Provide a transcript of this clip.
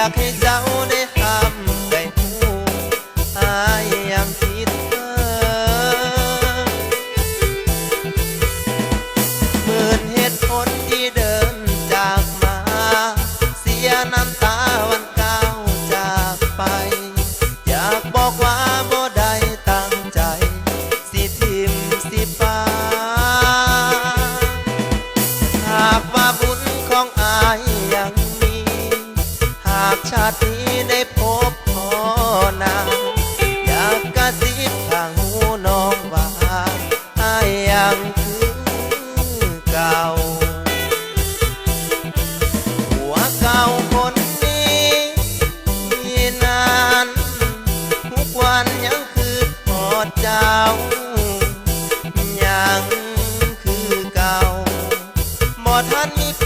ากให้เจ้าได้ห้ำได้หูอายยังคิดเธอหมื่นเหตุผลที่เดินจากมาเสียน้ำตาวันก้าวจากไปอยากบอกว่าบ่ได้ตั้งใจสิทิมสิปาหากว่าบุญของอายยังมีหากชาตินี้ได้พบพ่อนางอยากกระซิบข้างหูน้องว่าอายยังคือเก่าหัวเก่าคนนี้นานทุกวันยังคือพอดเจ้ายังคือเก่าบ่ทันมีไผ